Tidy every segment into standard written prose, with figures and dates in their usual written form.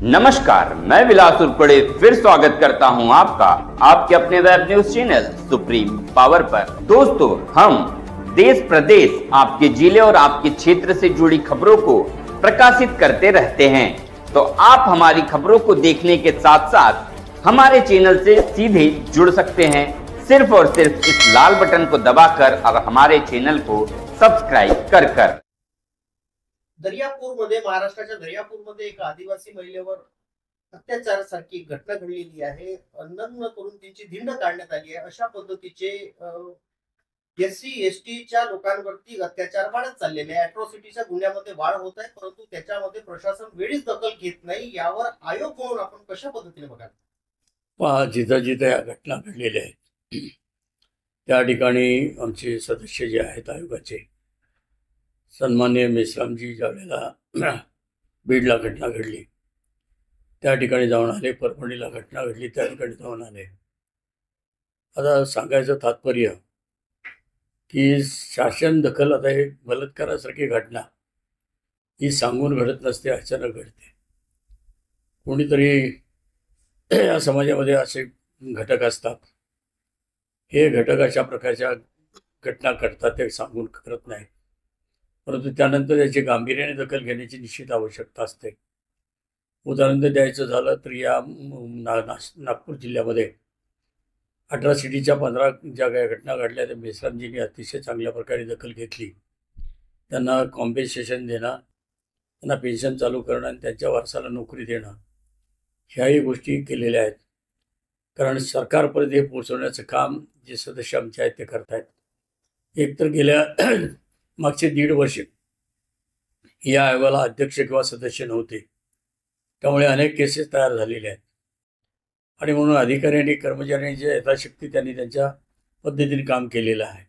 नमस्कार, मैं विलास उर्पड़े फिर स्वागत करता हूं आपका आपके अपने web news channel supreme power पर। दोस्तों, हम देश प्रदेश, आपके जिले और आपके क्षेत्र से जुड़ी खबरों को प्रकाशित करते रहते हैं। तो आप हमारी खबरों को देखने के साथ साथ हमारे चैनल से सीधे जुड़ सकते हैं, सिर्फ और सिर्फ इस लाल बटन को दबाकर और हमारे चैनल को सब्सक्राइब कर। दर्यापूरमध्ये, महाराष्ट्राच्या दर्यापूरमध्ये एक आदिवासी महिलेवर अत्याचारासारखी घटना घडलेली आहे। नग्न करून त्यांची धिंड काढण्यात आली आहे। अशा पद्धतीचे एससी एसटीच्या लोकांवरती अत्याचार वाढत चाललेले आहे। अॅट्रॉसिटीच्या गुन्ह्यामध्ये वाढ होत आहे, परंतु त्याच्यामध्ये प्रशासन वेळीच दखल घेत नाही। यावर आयोग म्हणून आपण कशा पद्धतीने बघाल? जिथं जिथं या घटना घडलेल्या आहेत त्या ठिकाणी आमचे सदस्य जे आहेत आयोगाचे, सन्माननीय मेश्रामजी ज्या वेळेला बीडला घटना घडली त्या ठिकाणी जाऊन आले, परभणीला घटना घडली त्या ठिकाणी जाऊन आले। आता सांगायचं तात्पर्य की शासन दखल, आता हे बलात्कारासारखी घटना ही सांगून घडत नसते, अचानक घडते। कोणीतरी या समाजामध्ये असे घटक असतात, हे घटक अशा प्रकारच्या घटना घडतात, ते सांगून करत नाही, परंतु त्यानंतर त्याची गांभीर्याने दखल घेण्याची निश्चित आवश्यकता असते। उदाहरण द्यायचं झालं तर या नागपूर जिल्ह्यामध्ये अॅट्रॉसिटीच्या 15 ज्या काही घटना घडल्या त्या मेश्रामजींनी अतिशय चांगल्या प्रकारे दखल घेतली। त्यांना कॉम्पेन्सेशन देणं, त्यांना पेन्शन चालू करणं आणि त्यांच्या वारसाला नोकरी देणं, ह्याही गोष्टी केलेल्या आहेत। कारण सरकारपर्यंत हे पोहोचवण्याचं काम जे सदस्य आमचे आहेत ते करत आहेत। एकतर गेल्या मागचे 1.5 वर्ष या आयोगाला अध्यक्ष किंवा सदस्य नव्हते, त्यामुळे अनेक केसेस तयार झालेल्या आहेत आणि म्हणून अधिकाऱ्यांनी कर्मचाऱ्यांनी जे यथाशक्ती त्यांनी त्यांच्या पद्धतीने काम केलेलं आहे।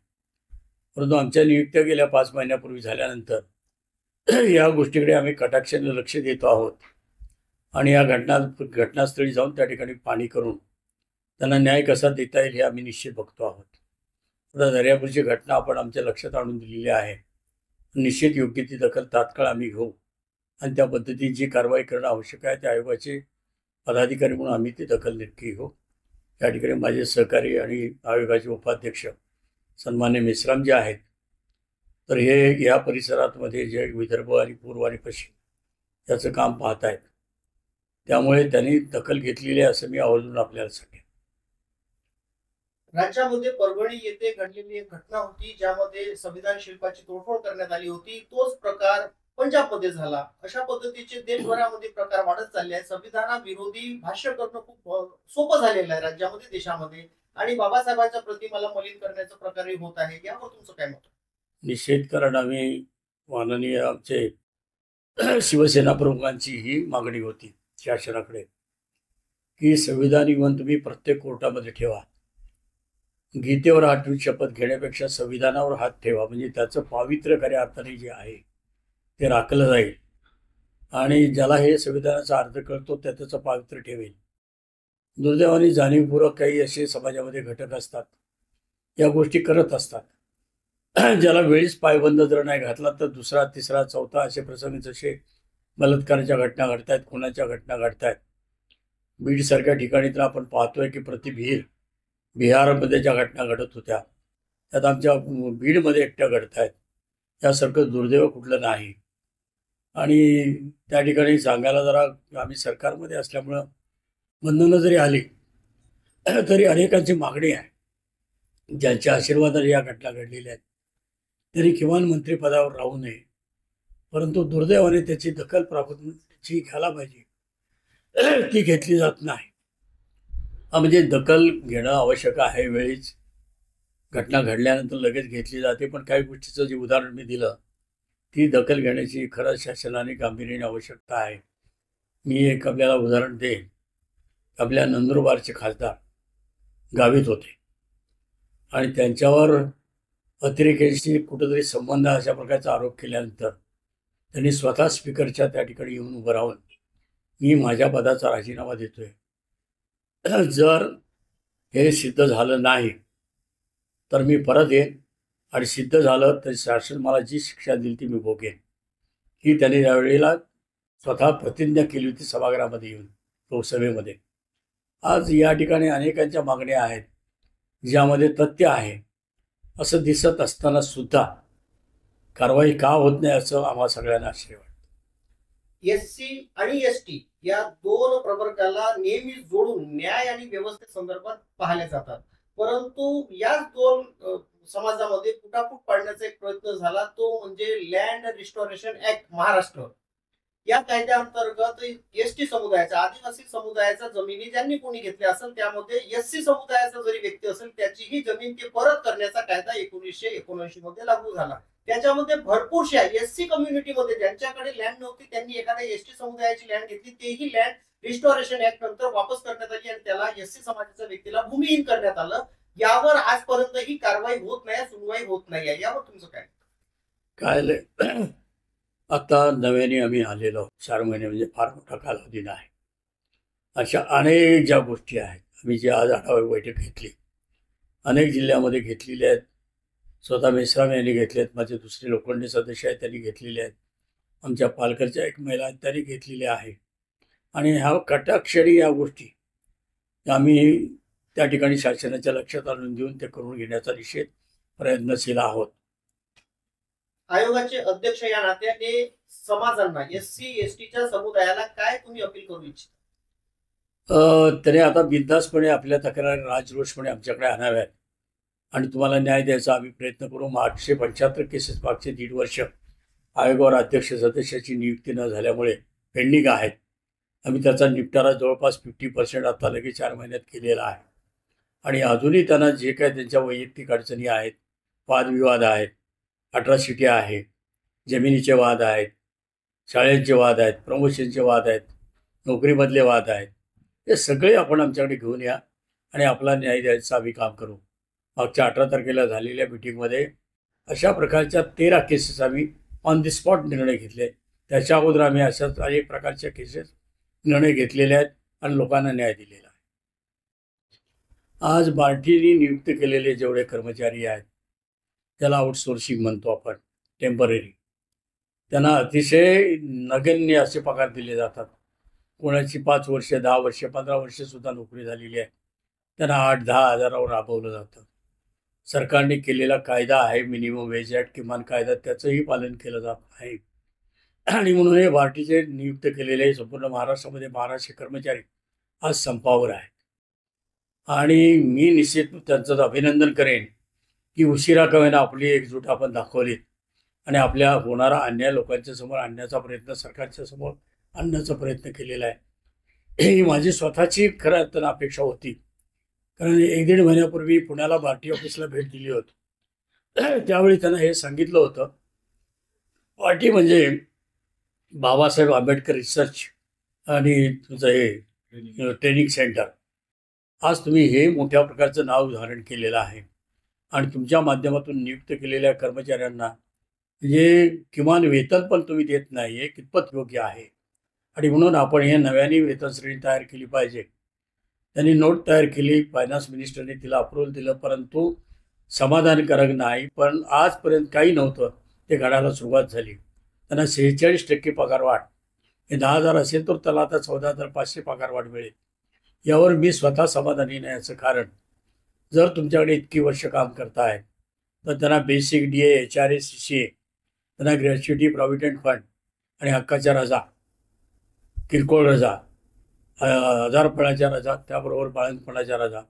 परंतु आमच्या नियुक्त्या गेल्या 5 महिन्यापूर्वी झाल्यानंतर या गोष्टीकडे आम्ही कटाक्षाने लक्ष देतो आहोत आणि या घटनास्थळी जाऊन त्या ठिकाणी पाहणी करून त्यांना न्याय कसा देता येईल हे आम्ही निश्चित बघतो आहोत। आता दर्यापूरची घटना आपण आमच्या लक्षात आणून दिलेली आहे, निश्चित योग्य ती दखल तात्काळ आम्ही घेऊ आणि त्या पद्धतीने जी कारवाई करणं आवश्यक आहे त्या आयोगाचे पदाधिकारी म्हणून आम्ही ती दखल नक्की घेऊ। या ठिकाणी माझे सहकारी आणि आयोगाचे उपाध्यक्ष सन्मान्य मेश्राम जे आहेत, तर हे या परिसरामध्ये जे विदर्भ आणि पूर्व आणि पश्चिम याचं काम पाहत आहेत, त्यामुळे त्यांनी दखल घेतलेली आहे असं मी आवर्जून आपल्याला सांगेन। राज्यामध्ये परभणी येथे घडलेली एक घटना होती ज्यामध्ये संविधान शिल्पाची तोडफोड करण्यात आली होती। तोच प्रकार पंजाबमध्ये झाला। अशा पद्धतीचे देशभरामध्ये प्रकार वाढत चालले आहेत। संविधानाविरोधी भाष्य करणं खूप सोपं झालेलं आहे राज्यामध्ये, देशामध्ये, आणि बाबासाहेबांच्या प्रतिमाला मलिन करण्याचा प्रकारही होत आहे। यावर तुमचं काय मत? निश्चित, कारण आम्ही माननीय आमचे शिवसेना प्रमुखांची ही मागणी होती शासनाकडे की संविधान घेऊन तुम्ही प्रत्येक कोर्टामध्ये ठेवा। गीतेवर हात ठेवून शपथ घेण्यापेक्षा संविधानावर हात ठेवा, म्हणजे त्याचं पावित्र्य खऱ्या अर्थाने जे आहे ते राखलं जाईल आणि ज्याला हे संविधानाचा अर्थ कळतो त्याचं पावित्र्य ठेवेल। दुर्दैवाने जाणीवपूर्वक काही असे समाजामध्ये घटक असतात, या गोष्टी करत असतात। ज्याला वेळीच पायबंद जर नाही घातला तर दुसरा, तिसरा, चौथा असे प्रसंग, जसे बलात्काराच्या घटना घडत आहेत, खुनाच्या घटना घडत आहेत। बीडसारख्या ठिकाणी तर आपण पाहतोय की बिहारमध्ये ज्या घटना घडत होत्या त्यात आमच्या बीडमध्ये एकट्या घडत आहेत। यासारखं दुर्दैव कुठलं नाही आणि त्या ठिकाणी सांगायला जरा आम्ही सरकारमध्ये असल्यामुळं बंधनं जरी आली तरी अनेकांची मागणी आहे, ज्यांच्या आशीर्वादाने या घटना घडलेल्या आहेत त्यांनी किमान मंत्रिपदावर राहू नये, परंतु दुर्दैवाने त्याची दखल जी घ्यायला पाहिजे ती घेतली जात नाही। म्हणजे दखल घेणं आवश्यक आहे, वेळीच घटना घडल्यानंतर लगेच घेतली जाते, पण काही गोष्टीचं जे उदाहरण मी दिलं ती दखल घेण्याची खरंच शासनाने गांभीर्याने आवश्यकता आहे। मी एक आपल्याला उदाहरण देईन। आपल्या नंदुरबारचे खासदार गावित होते आणि त्यांच्यावर अतिरेक्यांशी कुठंतरी संबंध अशा प्रकारचा आरोप केल्यानंतर त्यांनी स्वतः स्पीकरच्या त्या ठिकाणी येऊन उभं राहून मी माझ्या पदाचा राजीनामा देतोय, जर हे सिद्ध झालं नाही तर मी परत येईन आणि सिद्ध झालं तर शासन मला जी शिक्षा दिली ती मी भोगेन, ही त्यांनी यावेळेला स्वतः प्रतिज्ञा केली होती सभागृहामध्ये येऊन लोकसभेमध्ये. आज या ठिकाणी अनेकांच्या मागण्या आहेत ज्यामध्ये तथ्य आहे असं दिसत असताना सुद्धा कारवाई का होत नाही असं आम्हा सगळ्यांना आश्चर्य वाटतं. एससी आणि एसटी या दोन प्रवर्गाला नेहमी जोडून न्याय आणि व्यवस्थेसंदर्भात पाहिले जातात, परंतु याच दोन समाजामध्ये फुटाफूट पाडण्याचा एक प्रयत्न झाला, तो म्हणजे लँड रिस्टोरेशन ऍक्ट महाराष्ट्र. या कायद्याअंतर्गत एसटी समुदायाचा, आदिवासी समुदायाचा जमिनी ज्यांनी कोणी घेतल्या असेल त्यामध्ये एससी समुदायाचा जरी व्यक्ती असेल त्याचीही जमीन ते परत करण्याचा कायदा 1979 मध्ये लागू झाला. त्याच्यामध्ये भरपूरशा एससी कम्युनिटीमध्ये ज्यांच्याकडे लँड नव्हती त्यांनी एखाद्या एसटी समुदायाची लँड घेतली, तेही लँड रिस्टोरेशन ऍक्ट नंतर वापस करण्यात आली आणि त्याला एससी समाजाच्या व्यक्तीला भूमिहीन करण्यात आलं. यावर आजपर्यंत ही कारवाई होत नाही, सुनवाई होत नाही. यावर तुमचं काय? काय आता नव्याने आम्ही आलेलो आहोत. 4 महिने म्हणजे फार मोठा कालावधी नाही. अशा अनेक ज्या गोष्टी आहेत आम्ही जी आज आढावा बैठक घेतली, अनेक जिल्ह्यामध्ये घेतलेल्या आहेत. स्वतः मेश्राम यांनी घेतले आहेत, माझे दुसरे लोखंडी सदस्य आहेत त्यांनी घेतलेले आहेत, आमच्या पालघरच्या एक महिला आहेत त्यांनी घेतलेल्या आहे. आणि ह्या कटाक्षरी या गोष्टी आम्ही त्या ठिकाणी शासनाच्या लक्षात आणून देऊन ते करून घेण्याचा निषेध प्रयत्नशील आहोत. आयोगाचे अध्यक्ष या नात्याने समाजांना, एससी एसटीच्या समुदायाला काय तुम्ही अपील करू इच्छिता? त्याने आता बिनधास्तपणे आपल्या तक्रारी राजरोषपणे आमच्याकडे आणाव्यात आणि तुम्हाला न्याय द्यायचा आम्ही प्रयत्न करू. 875 केसेस मागचे 1.5 वर्ष आयोगावर अध्यक्ष सदस्याची नियुक्ती न झाल्यामुळे पेंडिंग आहेत. आम्ही त्याचा निपटारा जवळपास 50% आता लगेच 4 महिन्यात केलेला आहे. आणि अजूनही त्यांना जे काय त्यांच्या वैयक्तिक अडचणी आहेत, वादविवाद आहेत, अट्रॉसिटी आहे, जमिनीचे वाद आहेत, शाळेचे वाद आहेत, प्रमोशनचे वाद आहेत, नोकरीमधले वाद आहेत, हे सगळे आपण आमच्याकडे घेऊन या आणि आपला न्याय द्यायचं आम्ही काम करू. मागच्या 18 तारखेला झालेल्या मिटिंगमध्ये अशा प्रकारच्या 13 केसेस आम्ही ऑन द स्पॉट निर्णय घेतले. त्याच्या अगोदर आम्ही अशाच अनेक प्रकारच्या केसेस निर्णय घेतलेले आहेत आणि लोकांना न्याय दिलेला आहे. आज बार्टीने नियुक्त केलेले जेवढे कर्मचारी आहेत त्याला आउटसोर्सिंग म्हणतो आपण, टेम्पररी, त्यांना अतिशय नगण्य असे पगार दिले जातात. कोणाची 5 वर्ष, 10 वर्ष, 15 वर्षसुद्धा नोकरी झालेली आहे, त्यांना 8-10 हजारावर राबवलं जातं. सरकारने केलेला कायदा आहे मिनिमम वेज ॲक्ट, किमान कायदा, त्याचंही पालन केलं जात आहे. आणि म्हणून हे बार्टीचे नियुक्त केलेले संपूर्ण महाराष्ट्रामध्ये 1200 कर्मचारी आज संपावर आहेत. आणि मी निश्चित त्यांचं अभिनंदन करेन की उशिरा का होईना आपली एकजूट आपण दाखवली आणि आपल्या होणारा अन्याय लोकांच्या समोर आणण्याचा प्रयत्न, सरकारच्या समोर आणण्याचा प्रयत्न केलेला आहे. ही माझी स्वतःची खरं अर्थानं अपेक्षा होती. कारण 1-1.5 महिन्यापूर्वी पुण्याला बार्टी ऑफिसला भेट दिली होती. त्यावेळी त्यांना हे सांगितलं होतं, बार्टी म्हणजे बाबासाहेब आंबेडकर रिसर्च आणि तुमचं हे ट्रेनिंग सेंटर. आज तुम्ही हे मोठ्या प्रकारचं नाव धारण केलेलं आहे आणि तुमच्या माध्यमातून नियुक्त केलेल्या कर्मचाऱ्यांना म्हणजे किमान वेतन पण तुम्ही देत नाही, हे कितपत योग्य आहे. आणि म्हणून आपण हे नव्याने वेतन श्रेणी तयार केली पाहिजे. त्यांनी नोट तयार केली, फायनान्स मिनिस्टरने तिला अप्रुव्हल दिलं, परंतु समाधानकारक नाही. पण आजपर्यंत काही नव्हतं, ते घडायला सुरुवात झाली. त्यांना 46% पगार वाढ, हे 10,000 असेल तर त्याला आता 14,500 पगार वाढ मिळेल. यावर मी स्वतः समाधानी नाही. याचं कारण, जर तुमच्याकडे इतकी वर्ष काम करताय तर त्यांना बेसिक DA, HRA, CCA, त्यांना ग्रॅच्युटी, प्रॉव्हिडंट फंड आणि हक्काच्या रजा, किरकोळ रजा, आजारपणाच्या रजा, त्याबरोबर बाळंतपणाच्या रजा,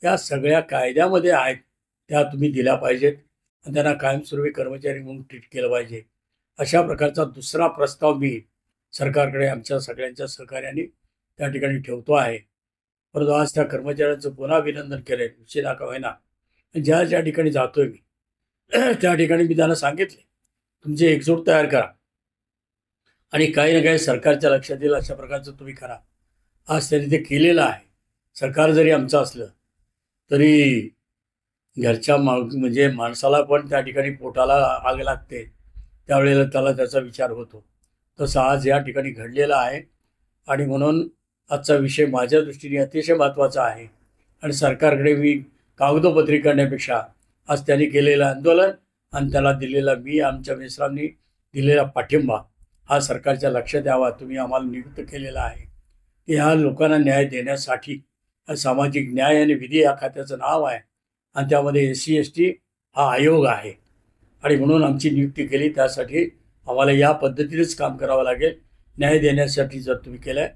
या सगळ्या कायद्यामध्ये आहेत, त्या तुम्ही दिल्या पाहिजेत आणि त्यांना कायमस्वरूपी कर्मचारी म्हणून ट्रीट केलं पाहिजे. अशा प्रकारचा दुसरा प्रस्ताव मी सरकारकडे आमच्या सगळ्यांच्या सहकार्याने त्या ठिकाणी ठेवतो आहे. परंतु आज त्या कर्मचाऱ्यांचं पुन्हा अभिनंदन केलं आहे, उशिरा का होईना. ज्या ज्या ठिकाणी जातोय मी त्या ठिकाणी मी त्यांना सांगितले, तुमची एकजूट तयार करा आणि काही ना काही सरकारच्या लक्षात येईल अशा प्रकारचं तुम्ही करा. आज त्यांनी ते केलेलं आहे. सरकार जरी आमचं असलं तरी घरच्या म्हणजे माणसाला पण त्या ठिकाणी पोटाला आग लागते, त्यावेळेला त्याला त्याचा विचार होतो. तसं आज या ठिकाणी घडलेलं आहे आणि म्हणून आजचा विषय माझ्या दृष्टीने अतिशय महत्त्वाचा आहे. आणि सरकारकडे मी कागदोपत्री करण्यापेक्षा आज त्यांनी केलेलं आंदोलन आणि त्याला दिलेला, मी आमच्या मेश्रामनी दिलेला पाठिंबा, हा सरकारच्या लक्षात यावा. तुम्ही आम्हाला नियुक्त केलेला आहे की ह्या लोकांना न्याय देण्यासाठी. हा सामाजिक न्याय आणि विधी या खात्याचं नाव आहे आणि त्यामध्ये SC ST हा आयोग आहे आणि म्हणून आमची नियुक्ती केली. त्यासाठी आम्हाला या पद्धतीनेच काम करावं लागेल. न्याय देण्यासाठी जर तुम्ही केलं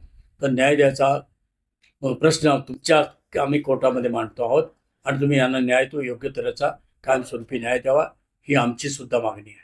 तर न्याय द्यायचा प्रश्न तुमच्या आम्ही कोर्टामध्ये मांडतो आहोत आणि तुम्ही यांना न्याय तो योग्य तऱ्हेचा कायमस्वरूपी न्याय द्यावा ही आमची सुद्धा मागणी आहे.